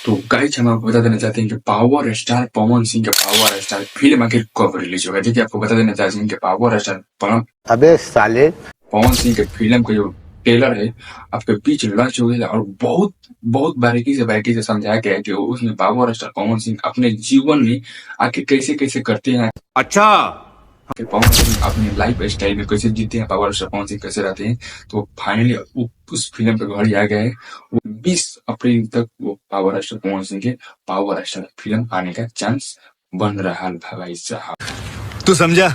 तो गाइस हम आपको बता देना चाहते हैं कि पावर स्टार पवन सिंह के पावर स्टार फिल्म आखिर कब रिलीज होगा। देखिए आपको बता देना चाहते हैं कि पावर स्टार अबे साले। पवन सिंह के फिल्म का जो ट्रेलर है आपके बीच लॉन्च हो गया और बहुत बहुत बारीकी से समझाया गया है कि उसमें पावर स्टार पवन सिंह अपने जीवन में आखिर कैसे कैसे करते हैं, अच्छा। फिर पवन सिंह अपने लाइफ स्टाइल में कैसे जीते हैं, पावर स्टार पवन सिंह कैसे रहते हैं। तो फाइनली उस फिल्म पे घड़ी आ गया है। वो 20 अप्रैल तक वो पावर स्टार पवन सिंह के पावर स्टार फिल्म आने का चांस बन रहा है भाई साहब। तू समझा?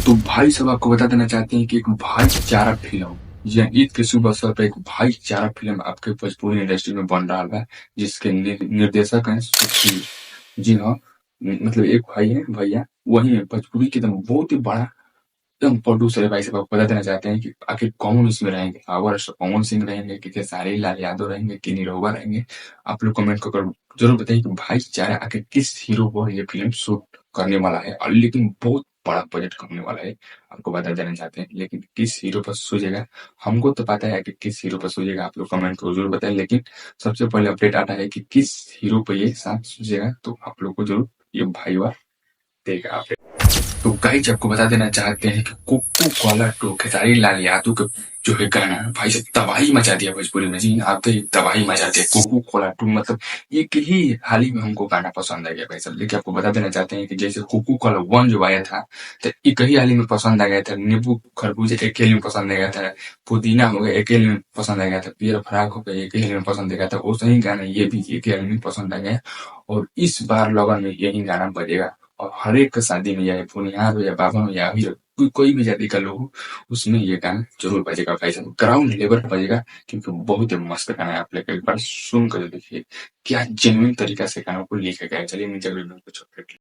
तो भाई साहब आपको बता देना चाहते हैं कि एक भाईचारा फिल्म या ईद के शुभ अवसर पर एक भाईचारा फिल्म आपके भोजपुरी इंडस्ट्री में बन रहा है, जिसके निर्देशक हैं सुशील। जी हाँ, मतलब एक भाई है भैया, वही है भोजपुरी की एकदम बहुत ही बड़ा एकदम प्रोड्यूसर है। भाई साहब आपको बता देना चाहते हैं कि आखिर कौन इसमें रहेंगे, पावर स्टार पवन सिंह रहेंगे कि खेसारी लाल यादव रहेंगे कि निरहुआ रहेंगे। आप लोग कमेंट कर जरूर बताइए कि भाईचारा आखिर किस हीरो पर ये फिल्म शूट करने वाला है, और लेकिन बहुत बड़ा बजट करने वाला है। आपको बता देना चाहते हैं लेकिन किस हीरो पर सूझेगा, हमको तो पता है कि किस हीरो पर सूझेगा, आप लोग कमेंट को जरूर बताएं। लेकिन सबसे पहले अपडेट आता है कि किस हीरो पर ये साथ सूझेगा, तो आप लोग को जरूर ये भाई वाह देगा। तो गाइस आपको बता देना चाहते हैं कि cocoa Cola to Khesari Lal Yadav का जो है गाना भाई साहब तबाही मचा दिया भोजपुरी में। जी आप तो तबाही मचा दिया कोको कोला टू, मतलब एक ही हाल ही में हमको गाना पसंद आ गया भाई साहब। लेकिन आपको बता देना चाहते हैं कि जैसे कोको कोला वन जो आया था तो एक ही हाल ही में पसंद आ गया था, नींबू खरबूजे एक ही हाल में पसंद आ गया था, पुदीना हो गया एक ही हाल में पसंद आ गया था, पियर फराक हो गया एक ही हाल में पसंद आ गया था, वैसे ही गाना ये भी एक ही हाल में पसंद आ गया। और इस बार लगन में यही गाना बजेगा और हर एक शादी में, या भुनियार हो या बाबा हो या अमीर हो, कोई भी जाति का लोग हो, उसमें ये गाना जरूर बजेगा भाई साहब, ग्राउंड लेवल पर बजेगा। क्योंकि बहुत ही मस्त गाना है, आप लोग एक बार सुन कर देखिए क्या जेन्युइन तरीका से गाना को लिखा गया है। चलिए नीचे वीडियो को छोड़